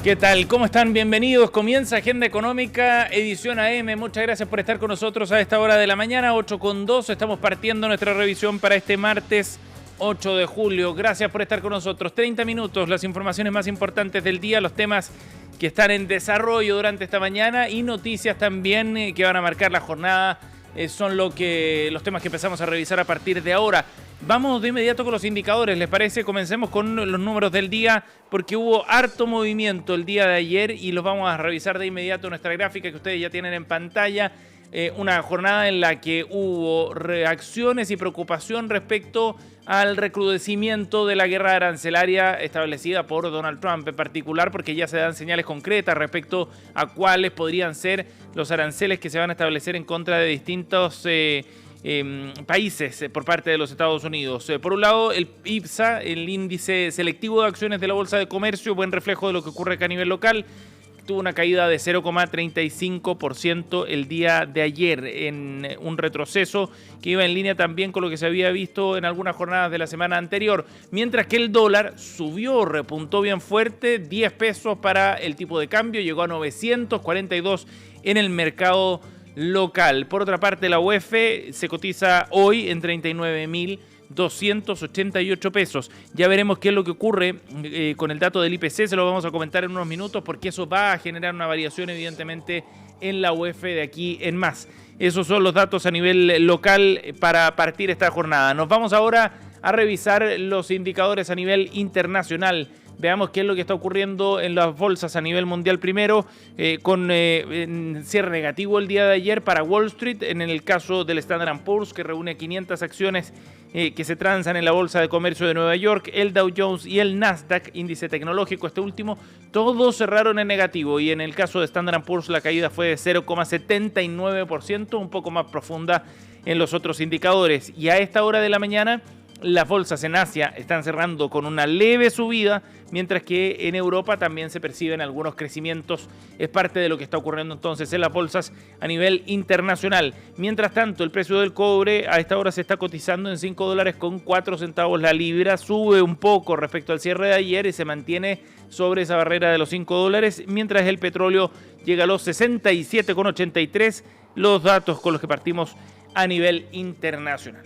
¿Qué tal? ¿Cómo están? Bienvenidos. Comienza Agenda Económica, edición AM. Muchas gracias por estar con nosotros a esta hora de la mañana, 8:02. Estamos partiendo nuestra revisión para este martes 8 de julio. Gracias por estar con nosotros. 30 minutos, las informaciones más importantes del día, los temas que están en desarrollo durante esta mañana y noticias también que van a marcar la jornada. Son los temas que empezamos a revisar a partir de ahora. Vamos de inmediato con los indicadores, ¿les parece? Comencemos con los números del día porque hubo harto movimiento el día de ayer y los vamos a revisar de inmediato en nuestra gráfica que ustedes ya tienen en pantalla. Una jornada en la que hubo reacciones y preocupación respecto al recrudecimiento de la guerra arancelaria establecida por Donald Trump en particular, porque ya se dan señales concretas respecto a cuáles podrían ser los aranceles que se van a establecer en contra de distintos países por parte de los Estados Unidos. Por un lado, el IPSA, el índice selectivo de acciones de la Bolsa de Comercio, buen reflejo de lo que ocurre acá a nivel local, tuvo una caída de 0,35% el día de ayer, en un retroceso que iba en línea también con lo que se había visto en algunas jornadas de la semana anterior, mientras que el dólar subió, repuntó bien fuerte, 10 pesos para el tipo de cambio, llegó a 942 en el mercado local. Por otra parte, la UEF se cotiza hoy en 39.288 pesos. Ya veremos qué es lo que ocurre con el dato del IPC, se lo vamos a comentar en unos minutos porque eso va a generar una variación evidentemente en la UEF de aquí en más. Esos son los datos a nivel local para partir esta jornada. Nos vamos ahora a revisar los indicadores a nivel internacional. Veamos qué es lo que está ocurriendo en las bolsas a nivel mundial primero, con cierre negativo el día de ayer para Wall Street, en el caso del Standard & Poor's, que reúne 500 acciones que se transan en la Bolsa de Comercio de Nueva York, el Dow Jones y el Nasdaq, índice tecnológico, este último, todos cerraron en negativo, y en el caso de Standard & Poor's la caída fue de 0,79%, un poco más profunda en los otros indicadores. Y a esta hora de la mañana, las bolsas en Asia están cerrando con una leve subida, mientras que en Europa también se perciben algunos crecimientos. Es parte de lo que está ocurriendo entonces en las bolsas a nivel internacional. Mientras tanto, el precio del cobre a esta hora se está cotizando en $5.04 la libra. Sube un poco respecto al cierre de ayer y se mantiene sobre esa barrera de los $5, mientras el petróleo llega a los 67,83, los datos con los que partimos a nivel internacional.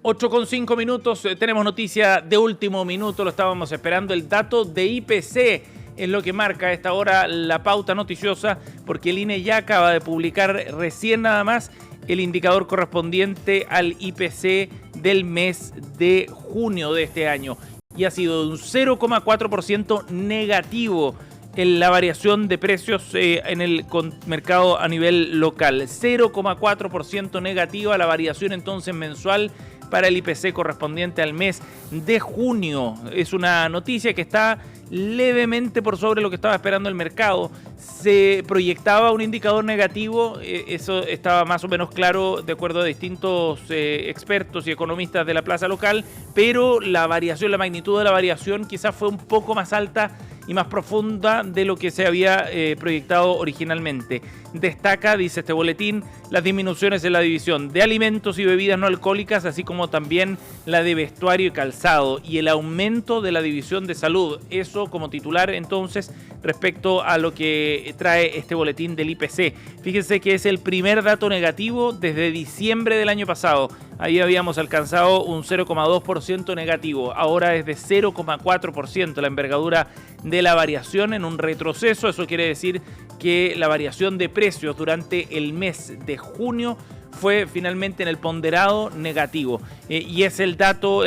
8:05 minutos, tenemos noticia de último minuto, lo estábamos esperando, el dato de IPC es lo que marca a esta hora la pauta noticiosa, porque el INE ya acaba de publicar recién nada más el indicador correspondiente al IPC del mes de junio de este año, y ha sido de un 0,4% negativo en la variación de precios en el mercado a nivel local. 0,4% negativa la variación entonces mensual para el IPC correspondiente al mes de junio. Es una noticia que está levemente por sobre lo que estaba esperando el mercado. Se proyectaba un indicador negativo, eso estaba más o menos claro de acuerdo a distintos expertos y economistas de la plaza local, pero la magnitud de la variación quizás fue un poco más alta y más profunda de lo que se había proyectado originalmente. Destaca, dice este boletín, las disminuciones en la división de alimentos y bebidas no alcohólicas, así como también la de vestuario y calzado, y el aumento de la división de salud. Eso como titular entonces respecto a lo que trae este boletín del IPC. Fíjense que es el primer dato negativo desde diciembre del año pasado. Ahí habíamos alcanzado un 0,2% negativo, ahora es de 0,4% la envergadura de la variación en un retroceso. Eso quiere decir que la variación de precios durante el mes de junio fue finalmente en el ponderado negativo, y es el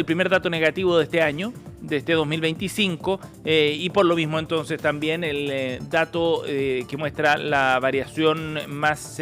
primer dato negativo de este año, de este 2025, y por lo mismo entonces también el dato que muestra la variación más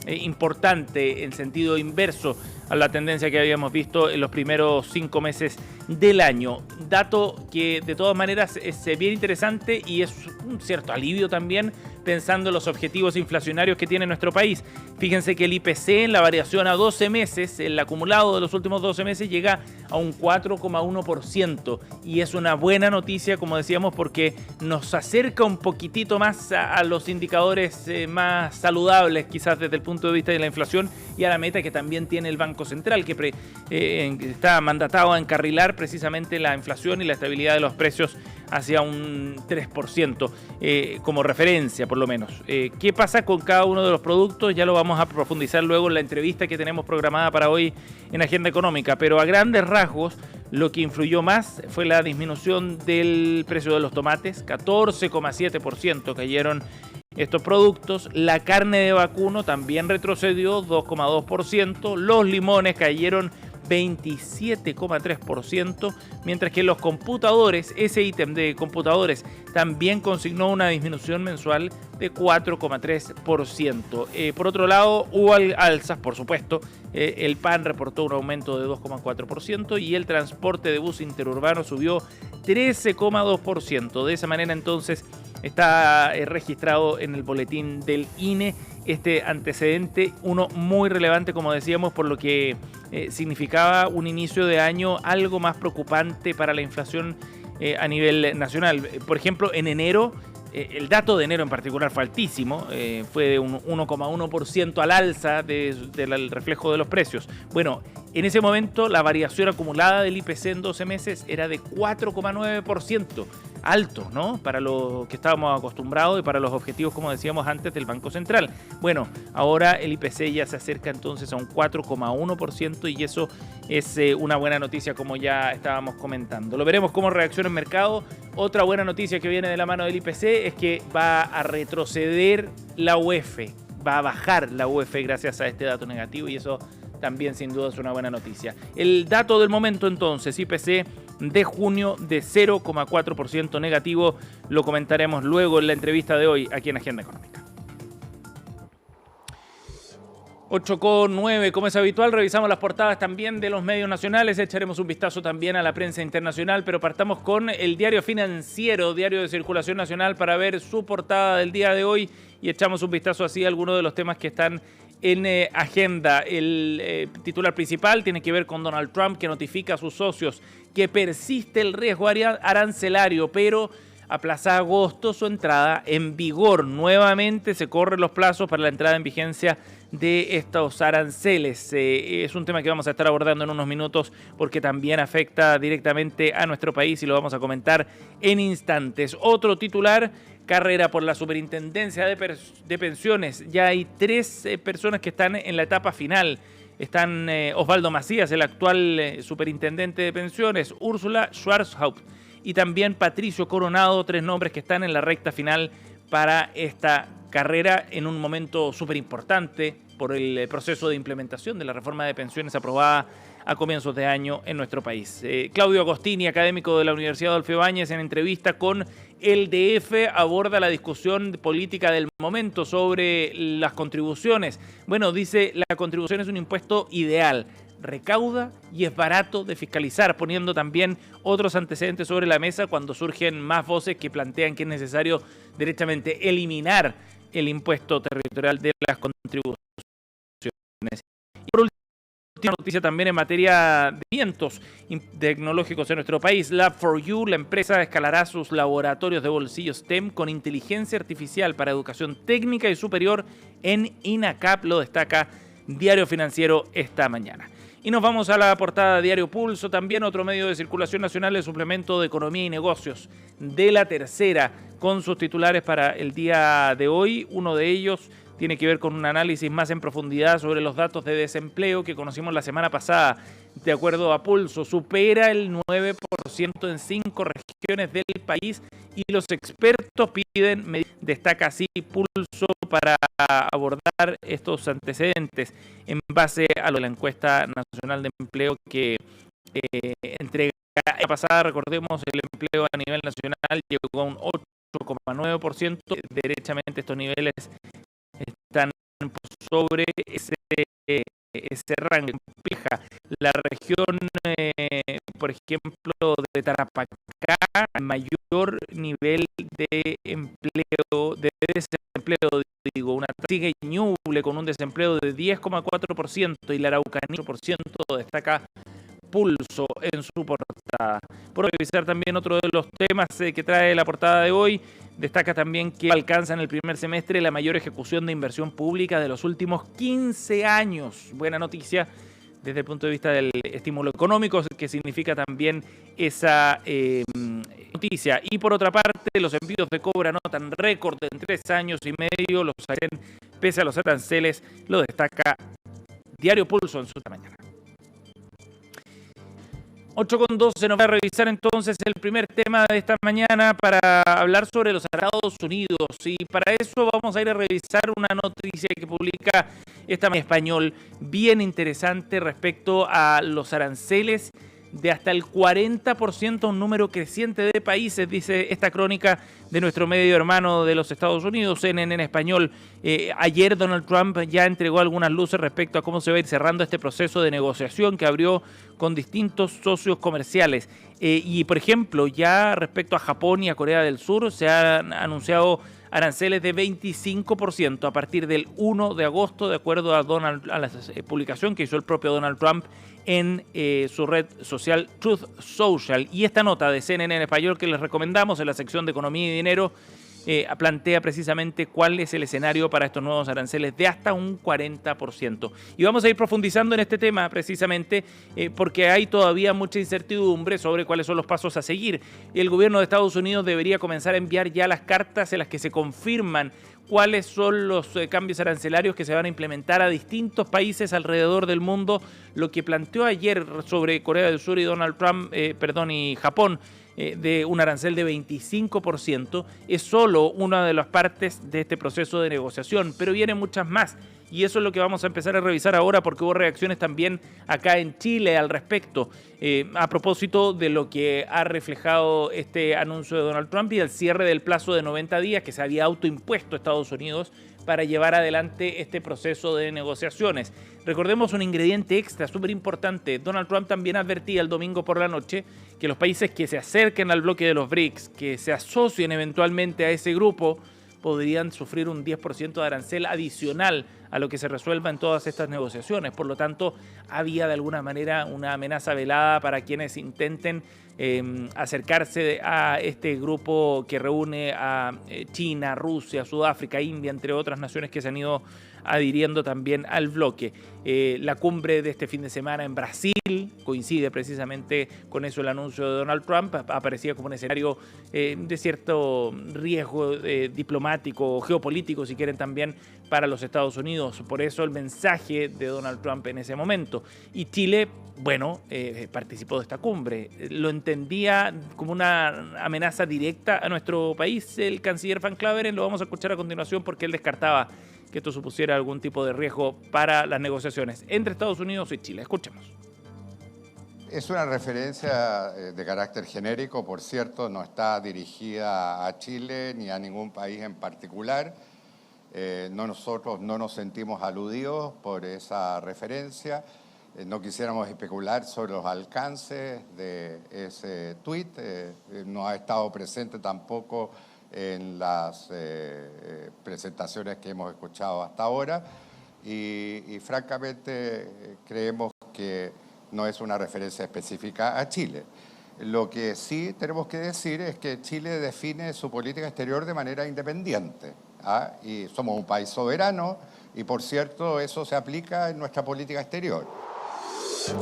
importante en sentido inverso a la tendencia que habíamos visto en los primeros 5 meses del año. Dato que de todas maneras es bien interesante y es un cierto alivio también pensando en los objetivos inflacionarios que tiene nuestro país. Fíjense que el IPC en la variación a 12 meses, el acumulado de los últimos 12 meses llega a un 4,1%, y es una buena noticia, como decíamos, porque nos acerca un poquitito más a los indicadores más saludables quizás desde el punto de vista de la inflación y a la meta que también tiene el Banco Central, que está mandatado a encarrilar precisamente la inflación y la estabilidad de los precios hacia un 3%, como referencia por lo menos. ¿Qué pasa con cada uno de los productos? Ya lo vamos a profundizar luego en la entrevista que tenemos programada para hoy en Agenda Económica, pero a grandes rasgos lo que influyó más fue la disminución del precio de los tomates, 14,7% cayeron estos productos. La carne de vacuno también retrocedió 2,2%, los limones cayeron 27,3%, mientras que los computadores, ese ítem de computadores, también consignó una disminución mensual de 4,3%. Por otro lado, hubo alzas, por supuesto. El pan reportó un aumento de 2,4% y el transporte de bus interurbano subió 13,2%. De esa manera, entonces, está registrado en el boletín del INE este antecedente, uno muy relevante, como decíamos, por lo que significaba un inicio de año algo más preocupante para la inflación a nivel nacional. Por ejemplo, en enero, el dato de enero en particular fue altísimo, fue de un 1,1% al alza del reflejo de los precios. Bueno, en ese momento la variación acumulada del IPC en 12 meses era de 4,9%. Alto, ¿no? Para lo que estábamos acostumbrados y para los objetivos, como decíamos antes, del Banco Central. Bueno, ahora el IPC ya se acerca entonces a un 4,1% y eso es una buena noticia, como ya estábamos comentando. Lo veremos cómo reacciona el mercado. Otra buena noticia que viene de la mano del IPC es que va a retroceder la UEF, va a bajar la UEF gracias a este dato negativo y eso también sin duda es una buena noticia. El dato del momento entonces, IPC de junio de 0,4% negativo, lo comentaremos luego en la entrevista de hoy aquí en Agenda Económica. 8,9, como es habitual, revisamos las portadas también de los medios nacionales, echaremos un vistazo también a la prensa internacional, pero partamos con el Diario Financiero, diario de circulación nacional, para ver su portada del día de hoy y echamos un vistazo así a algunos de los temas que están en agenda. El titular principal tiene que ver con Donald Trump, que notifica a sus socios que persiste el riesgo arancelario, pero aplaza a agosto su entrada en vigor. Nuevamente se corren los plazos para la entrada en vigencia de estos aranceles. Es un tema que vamos a estar abordando en unos minutos porque también afecta directamente a nuestro país y lo vamos a comentar en instantes. Otro titular: carrera por la superintendencia de pensiones. Ya hay 3 personas que están en la etapa final. Están Osvaldo Macías, el actual superintendente de pensiones, Úrsula Schwarzhaupt y también Patricio Coronado, 3 nombres que están en la recta final para esta carrera en un momento súper importante por el proceso de implementación de la reforma de pensiones aprobada a comienzos de año en nuestro país. Claudio Agostini, académico de la Universidad Adolfo Ibáñez, en entrevista con el DF, aborda la discusión política del momento sobre las contribuciones. Bueno, dice, la contribución es un impuesto ideal, recauda y es barato de fiscalizar, poniendo también otros antecedentes sobre la mesa cuando surgen más voces que plantean que es necesario derechamente eliminar el impuesto territorial de las contribuciones. Y por última noticia también en materia de vientos tecnológicos en nuestro país. Lab4U, la empresa, escalará sus laboratorios de bolsillo STEM con inteligencia artificial para educación técnica y superior en INACAP, lo destaca Diario Financiero esta mañana. Y nos vamos a la portada de Diario Pulso, también otro medio de circulación nacional, el suplemento de Economía y Negocios de La Tercera, con sus titulares para el día de hoy. Uno de ellos tiene que ver con un análisis más en profundidad sobre los datos de desempleo que conocimos la semana pasada. De acuerdo a Pulso, supera el 9% en 5 regiones del país y los expertos piden medidas. Destaca así Pulso para abordar estos antecedentes en base a lo de la encuesta nacional de empleo que entrega la pasada. Recordemos, el empleo a nivel nacional llegó a un 8,9%. Derechamente estos niveles están sobre ese rango. La región, por ejemplo, de Tarapacá, mayor nivel de empleo, de desempleo, digo, una sigue Ñuble con un desempleo de 10,4% y la Araucanía 8%, destaca Pulso en su portada. Por revisar también otro de los temas que trae la portada de hoy, destaca también que alcanza en el primer semestre la mayor ejecución de inversión pública de los últimos 15 años. Buena noticia desde el punto de vista del estímulo económico, que significa también esa noticia. Y por otra parte, los envíos de cobre anotan récord en 3 años y medio. Los harán pese a los aranceles, lo destaca Diario Pulso en su mañana. 8:12, nos va a revisar entonces el primer tema de esta mañana para hablar sobre los Estados Unidos. Y para eso vamos a ir a revisar una noticia que publica esta mañana en español, bien interesante respecto a los aranceles de hasta el 40%, un número creciente de países, dice esta crónica de nuestro medio hermano de los Estados Unidos, CNN en español. Ayer Donald Trump ya entregó algunas luces respecto a cómo se va a ir cerrando este proceso de negociación que abrió con distintos socios comerciales. Y, por ejemplo, ya respecto a Japón y a Corea del Sur, se han anunciado aranceles de 25% a partir del 1 de agosto, de acuerdo a la publicación que hizo el propio Donald Trump en su red social Truth Social. Y esta nota de CNN en español que les recomendamos en la sección de Economía y Dinero plantea precisamente cuál es el escenario para estos nuevos aranceles de hasta un 40%. Y vamos a ir profundizando en este tema precisamente porque hay todavía mucha incertidumbre sobre cuáles son los pasos a seguir. El gobierno de Estados Unidos debería comenzar a enviar ya las cartas en las que se confirman cuáles son los cambios arancelarios que se van a implementar a distintos países alrededor del mundo. Lo que planteó ayer sobre Corea del Sur y y Japón, de un arancel de 25%, es solo una de las partes de este proceso de negociación, pero vienen muchas más. Y eso es lo que vamos a empezar a revisar ahora porque hubo reacciones también acá en Chile al respecto, a propósito de lo que ha reflejado este anuncio de Donald Trump y el cierre del plazo de 90 días que se había autoimpuesto a Estados Unidos para llevar adelante este proceso de negociaciones. Recordemos un ingrediente extra súper importante. Donald Trump también advertía el domingo por la noche que los países que se acerquen al bloque de los BRICS, que se asocien eventualmente a ese grupo, podrían sufrir un 10% de arancel adicional a lo que se resuelva en todas estas negociaciones. Por lo tanto, había de alguna manera una amenaza velada para quienes intenten acercarse a este grupo que reúne a China, Rusia, Sudáfrica, India, entre otras naciones que se han ido adhiriendo también al bloque. La cumbre de este fin de semana en Brasil coincide precisamente con eso, el anuncio de Donald Trump. Aparecía como un escenario de cierto riesgo diplomático, geopolítico, si quieren, también para los Estados Unidos. Por eso el mensaje de Donald Trump en ese momento. Y Chile, participó de esta cumbre. Lo entendía como una amenaza directa a nuestro país el canciller Van Claveren. Lo vamos a escuchar a continuación porque él descartaba que esto supusiera algún tipo de riesgo para las negociaciones entre Estados Unidos y Chile. Escuchemos. Es una referencia de carácter genérico, por cierto, no está dirigida a Chile ni a ningún país en particular. Nosotros no nos sentimos aludidos por esa referencia. No quisiéramos especular sobre los alcances de ese tuit. No ha estado presente tampoco en las presentaciones que hemos escuchado hasta ahora y francamente creemos que no es una referencia específica a Chile. Lo que sí tenemos que decir es que Chile define su política exterior de manera independiente, y somos un país soberano y, por cierto, eso se aplica en nuestra política exterior.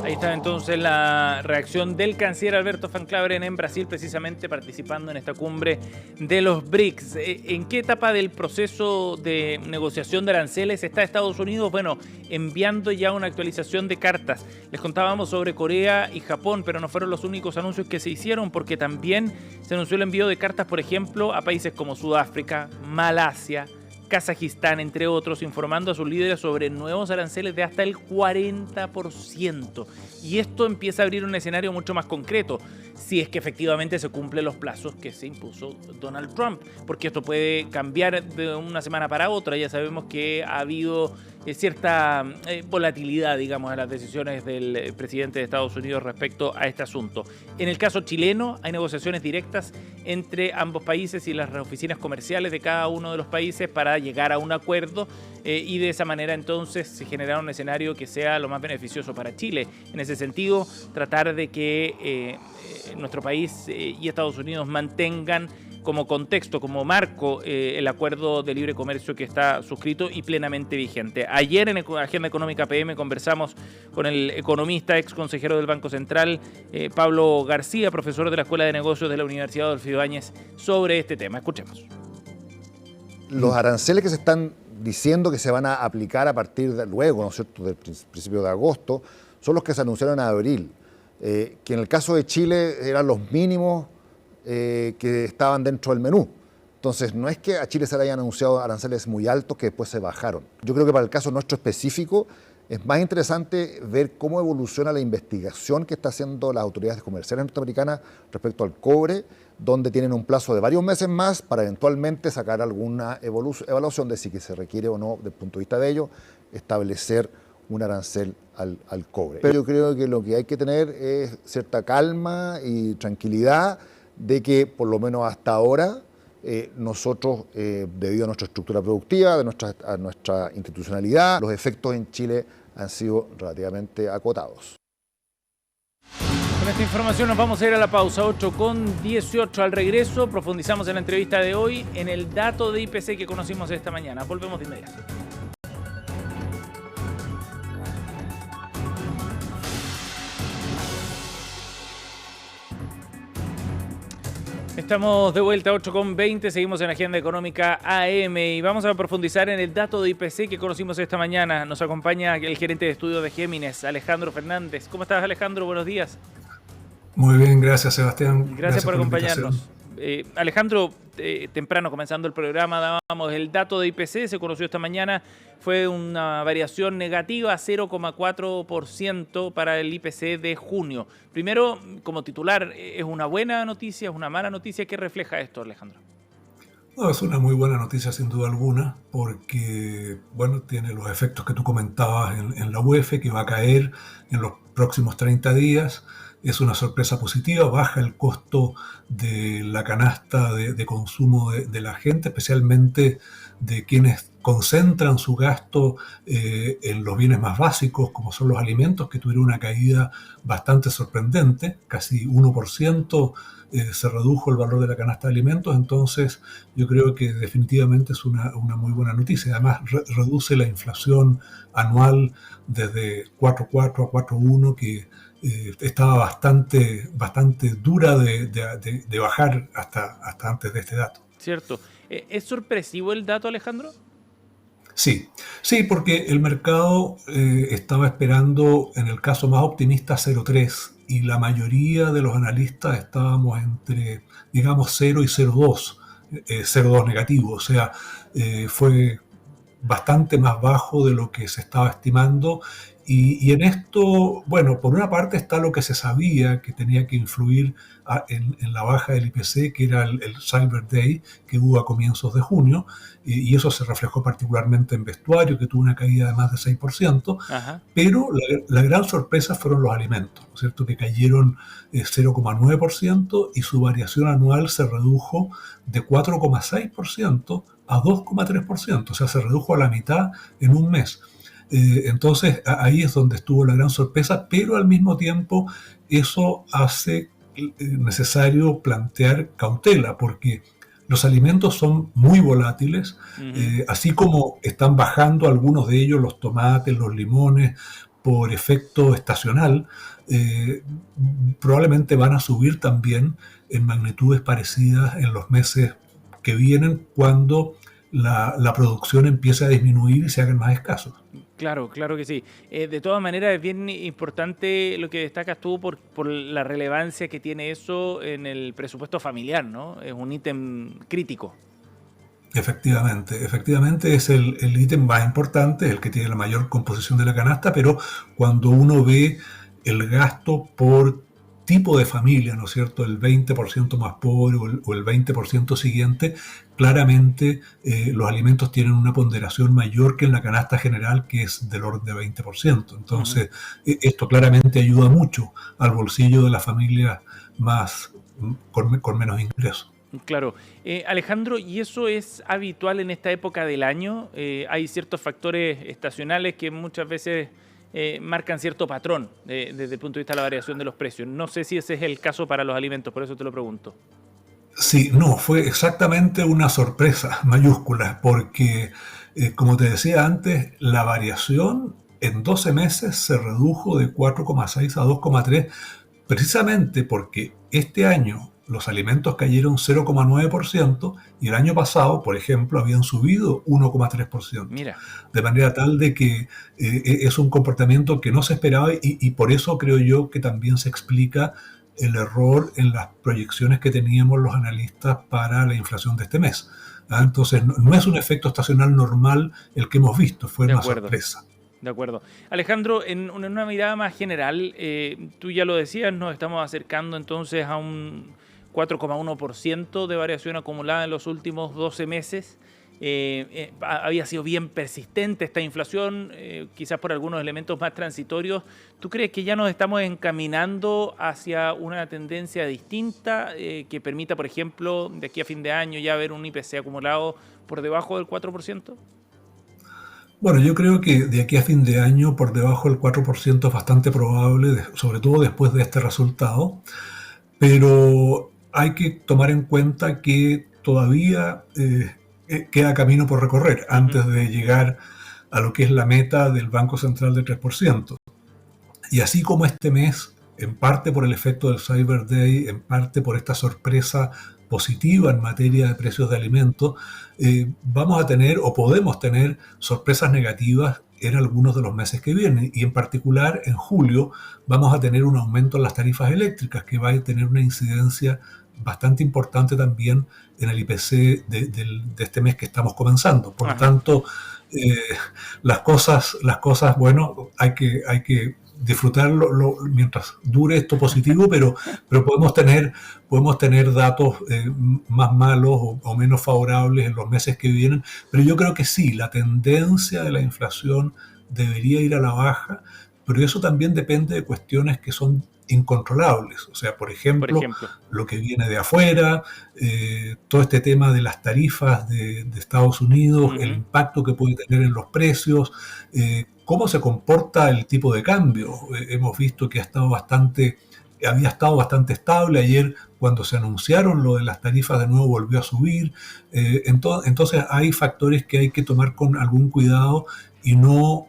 Ahí está entonces la reacción del canciller Alberto Van Claveren en Brasil, precisamente participando en esta cumbre de los BRICS. ¿En qué etapa del proceso de negociación de aranceles está Estados Unidos? Bueno, enviando ya una actualización de cartas. Les contábamos sobre Corea y Japón, pero no fueron los únicos anuncios que se hicieron, porque también se anunció el envío de cartas, por ejemplo, a países como Sudáfrica, Malasia, Kazajistán, entre otros, informando a sus líderes sobre nuevos aranceles de hasta el 40%. Y esto empieza a abrir un escenario mucho más concreto, si es que efectivamente se cumplen los plazos que se impuso Donald Trump, porque esto puede cambiar de una semana para otra. Ya sabemos que ha habido cierta volatilidad, digamos, en las decisiones del presidente de Estados Unidos respecto a este asunto. En el caso chileno, hay negociaciones directas entre ambos países y las oficinas comerciales de cada uno de los países para llegar a un acuerdo y de esa manera entonces se generará un escenario que sea lo más beneficioso para Chile. En ese sentido, tratar de que nuestro país y Estados Unidos mantengan como contexto, como marco, el acuerdo de libre comercio que está suscrito y plenamente vigente. Ayer en Agenda Económica PM conversamos con el economista, ex consejero del Banco Central, Pablo García, profesor de la Escuela de Negocios de la Universidad Adolfo Ibáñez, sobre este tema. Escuchemos. Los aranceles que se están diciendo que se van a aplicar a partir de luego, ¿no es cierto?, del principio de agosto, son los que se anunciaron en abril, que en el caso de Chile eran los mínimos que estaban dentro del menú. Entonces, no es que a Chile se le hayan anunciado aranceles muy altos que después se bajaron. Yo creo que para el caso nuestro específico es más interesante ver cómo evoluciona la investigación que están haciendo las autoridades comerciales norteamericanas respecto al cobre, donde tienen un plazo de varios meses más para eventualmente sacar alguna evaluación de si que se requiere o no, desde el punto de vista de ello, establecer un arancel al cobre. Pero yo creo que lo que hay que tener es cierta calma y tranquilidad de que, por lo menos hasta ahora, nosotros, debido a nuestra estructura productiva, a nuestra institucionalidad, los efectos en Chile han sido relativamente acotados. Con esta información nos vamos a ir a la pausa, 8:18. Al regreso profundizamos en la entrevista de hoy en el dato de IPC que conocimos esta mañana. Volvemos de inmediato. Estamos de vuelta, 8:20, seguimos en Agenda Económica AM y vamos a profundizar en el dato de IPC que conocimos esta mañana. Nos acompaña el gerente de estudios de Géminis, Alejandro Fernández. ¿Cómo estás, Alejandro? Buenos días. Muy bien, gracias, Sebastián. Gracias por acompañarnos. Alejandro, temprano comenzando el programa, dábamos el dato de IPC, se conoció esta mañana, fue una variación negativa, 0,4% para el IPC de junio. Primero, como titular, ¿es una buena noticia, es una mala noticia? ¿Qué refleja esto, Alejandro? No, es una muy buena noticia sin duda alguna, porque bueno, tiene los efectos que tú comentabas en la UEF, que va a caer en los próximos 30 días. Es una sorpresa positiva, baja el costo de la canasta de consumo de la gente, especialmente de quienes concentran su gasto en los bienes más básicos, como son los alimentos, que tuvieron una caída bastante sorprendente, casi 1% se redujo el valor de la canasta de alimentos. Entonces yo creo que definitivamente es una muy buena noticia. Además reduce la inflación anual desde 4,4 a 4,1, que estaba bastante dura de bajar hasta antes de este dato. Cierto. ¿Es sorpresivo el dato, Alejandro? Sí, porque el mercado estaba esperando, en el caso más optimista, 0,3, y la mayoría de los analistas estábamos entre, digamos, 0 y 0,2, 0,2 negativo, o sea, fue bastante más bajo de lo que se estaba estimando. Y en esto, bueno, por una parte está lo que se sabía que tenía que influir en la baja del IPC, que era el Cyber Day que hubo a comienzos de junio, y eso se reflejó particularmente en vestuario, que tuvo una caída de más de 6%. Ajá. Pero la gran sorpresa fueron los alimentos, ¿no es cierto?, que cayeron 0,9% y su variación anual se redujo de 4,6% a 2,3%, o sea, se redujo a la mitad en un mes. Entonces ahí es donde estuvo la gran sorpresa, pero al mismo tiempo eso hace necesario plantear cautela, porque los alimentos son muy volátiles, así como están bajando algunos de ellos, los tomates, los limones, por efecto estacional, probablemente van a subir también en magnitudes parecidas en los meses que vienen, cuando la producción empiece a disminuir y se hagan más escasos. Claro que sí. De todas maneras, es bien importante lo que destacas tú por la relevancia que tiene eso en el presupuesto familiar, ¿no? Es un ítem crítico. Efectivamente es el ítem más importante, el que tiene la mayor composición de la canasta, pero cuando uno ve el gasto por tipo de familia, ¿no es cierto?, el 20% más pobre o el 20% siguiente, claramente los alimentos tienen una ponderación mayor que en la canasta general, que es del orden de 20%. Entonces, esto claramente ayuda mucho al bolsillo de las familias con menos ingresos. Claro. Alejandro, ¿y eso es habitual en esta época del año? Hay ciertos factores estacionales que muchas veces marcan cierto patrón desde el punto de vista de la variación de los precios. No sé si ese es el caso para los alimentos, por eso te lo pregunto. Sí, no, fue exactamente una sorpresa mayúscula, porque, como te decía antes, la variación en 12 meses se redujo de 4,6 a 2,3, precisamente porque este año los alimentos cayeron 0,9% y el año pasado, por ejemplo, habían subido 1,3%. Mira, De manera tal de que es un comportamiento que no se esperaba y por eso creo yo que también se explica el error en las proyecciones que teníamos los analistas para la inflación de este mes. ¿Ah? Entonces, no es un efecto estacional normal el que hemos visto, fue de una acuerdo. sorpresa. De acuerdo. Alejandro, en una mirada más general, tú ya lo decías, nos estamos acercando entonces a un 4,1% de variación acumulada en los últimos 12 meses. Había sido bien persistente esta inflación, quizás por algunos elementos más transitorios. ¿Tú crees que ya nos estamos encaminando hacia una tendencia distinta que permita, por ejemplo, de aquí a fin de año ya ver un IPC acumulado por debajo del 4%? Bueno, yo creo que de aquí a fin de año por debajo del 4% es bastante probable, sobre todo después de este resultado, pero hay que tomar en cuenta que todavía queda camino por recorrer antes de llegar a lo que es la meta del Banco Central de 3%. Y así como este mes, en parte por el efecto del Cyber Day, en parte por esta sorpresa positiva en materia de precios de alimentos, vamos a tener o podemos tener sorpresas negativas en algunos de los meses que vienen. Y en particular en julio vamos a tener un aumento en las tarifas eléctricas que va a tener una incidencia bastante importante también en el IPC de este mes que estamos comenzando. Por lo tanto, las cosas, bueno, hay que disfrutarlo mientras dure esto positivo, pero podemos tener datos más malos o menos favorables en los meses que vienen. Pero yo creo que sí, la tendencia de la inflación debería ir a la baja, pero eso también depende de cuestiones que son incontrolables. O sea, por ejemplo, lo que viene de afuera, todo este tema de las tarifas de Estados Unidos, el impacto que puede tener en los precios, cómo se comporta el tipo de cambio. Hemos visto que había estado bastante estable. Ayer, cuando se anunciaron lo de las tarifas, de nuevo volvió a subir. Entonces hay factores que hay que tomar con algún cuidado y no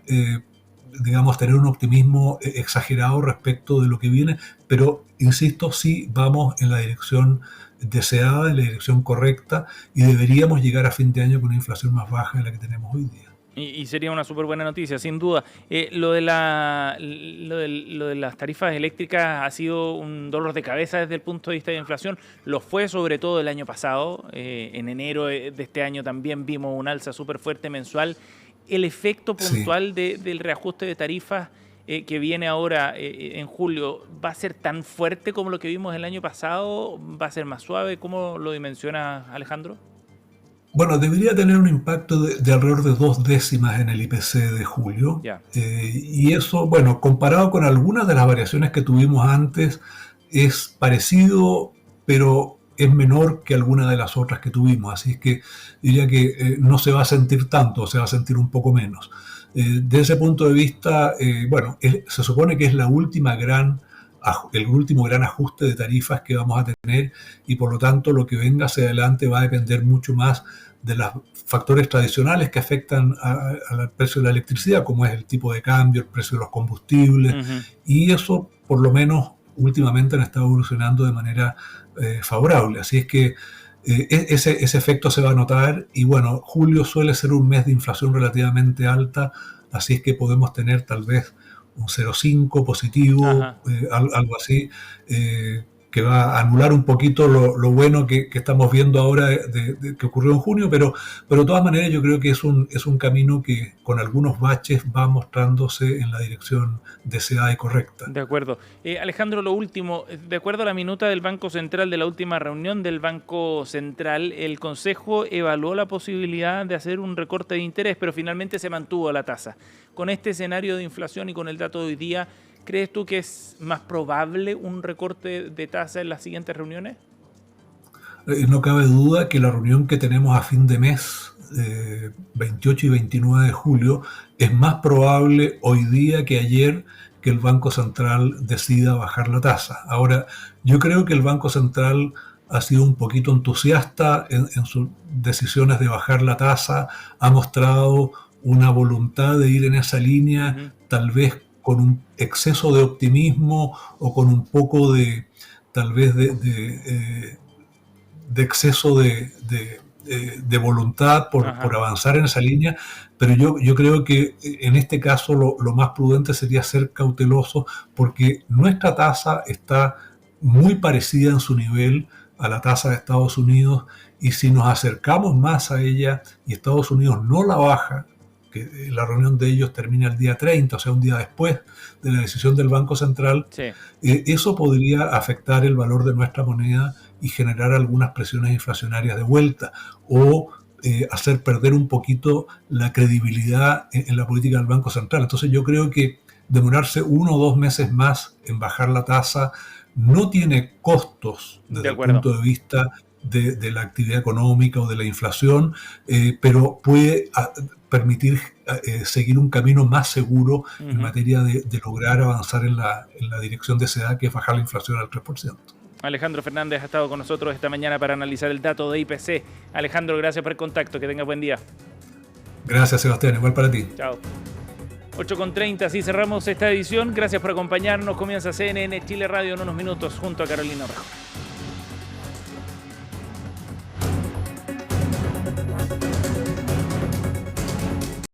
digamos, tener un optimismo exagerado respecto de lo que viene, pero, insisto, sí vamos en la dirección deseada, en la dirección correcta, y deberíamos llegar a fin de año con una inflación más baja de la que tenemos hoy día. Y sería una súper buena noticia, sin duda. Lo de las tarifas eléctricas ha sido un dolor de cabeza desde el punto de vista de inflación. Lo fue sobre todo el año pasado. En enero de este año también vimos un alza súper fuerte mensual. El efecto puntual del reajuste de tarifas que viene ahora en julio, ¿va a ser tan fuerte como lo que vimos el año pasado? ¿Va a ser más suave? ¿Cómo lo dimensiona Alejandro? Bueno, debería tener un impacto de alrededor de 2 décimas en el IPC de julio. Y eso, bueno, comparado con algunas de las variaciones que tuvimos antes, es parecido, pero es menor que alguna de las otras que tuvimos. Así es que diría que no se va a sentir tanto, se va a sentir un poco menos. De ese punto de vista, bueno, se supone que es el último gran ajuste de tarifas que vamos a tener, y por lo tanto lo que venga hacia adelante va a depender mucho más de los factores tradicionales que afectan al precio de la electricidad, como es el tipo de cambio, el precio de los combustibles, y eso por lo menos últimamente han estado evolucionando de manera favorable. Así es que ese efecto se va a notar, y bueno, julio suele ser un mes de inflación relativamente alta, así es que podemos tener tal vez un 0,5 positivo, algo así, que va a anular un poquito lo bueno que estamos viendo ahora que ocurrió en junio, pero de todas maneras yo creo que es un camino que con algunos baches va mostrándose en la dirección deseada y correcta. De acuerdo. Alejandro, lo último, de acuerdo a la minuta del Banco Central de la última reunión del Banco Central, el Consejo evaluó la posibilidad de hacer un recorte de interés, pero finalmente se mantuvo la tasa. Con este escenario de inflación y con el dato de hoy día, ¿crees tú que es más probable un recorte de tasa en las siguientes reuniones? No cabe duda que la reunión que tenemos a fin de mes, 28 y 29 de julio, es más probable hoy día que ayer que el Banco Central decida bajar la tasa. Ahora, yo creo que el Banco Central ha sido un poquito entusiasta en sus decisiones de bajar la tasa, ha mostrado una voluntad de ir en esa línea, tal vez con un exceso de optimismo o con un poco de, tal vez, de exceso de voluntad por avanzar en esa línea, pero yo creo que en este caso lo más prudente sería ser cauteloso, porque nuestra tasa está muy parecida en su nivel a la tasa de Estados Unidos, y si nos acercamos más a ella y Estados Unidos no la baja, que la reunión de ellos termina el día 30, o sea, un día después de la decisión del Banco Central, sí, eso podría afectar el valor de nuestra moneda y generar algunas presiones inflacionarias de vuelta, o hacer perder un poquito la credibilidad en la política del Banco Central. Entonces yo creo que demorarse 1 o 2 meses más en bajar la tasa no tiene costos desde el punto de vista de la actividad económica o de la inflación, pero puede permitir seguir un camino más seguro en materia de lograr avanzar en la dirección deseada, que es bajar la inflación al 3%. Alejandro Fernández ha estado con nosotros esta mañana para analizar el dato de IPC. Alejandro, gracias por el contacto. Que tengas buen día. Gracias, Sebastián. Igual para ti. Chao. 8:30, así cerramos esta edición. Gracias por acompañarnos. Comienza CNN Chile Radio en unos minutos junto a Carolina Rojo.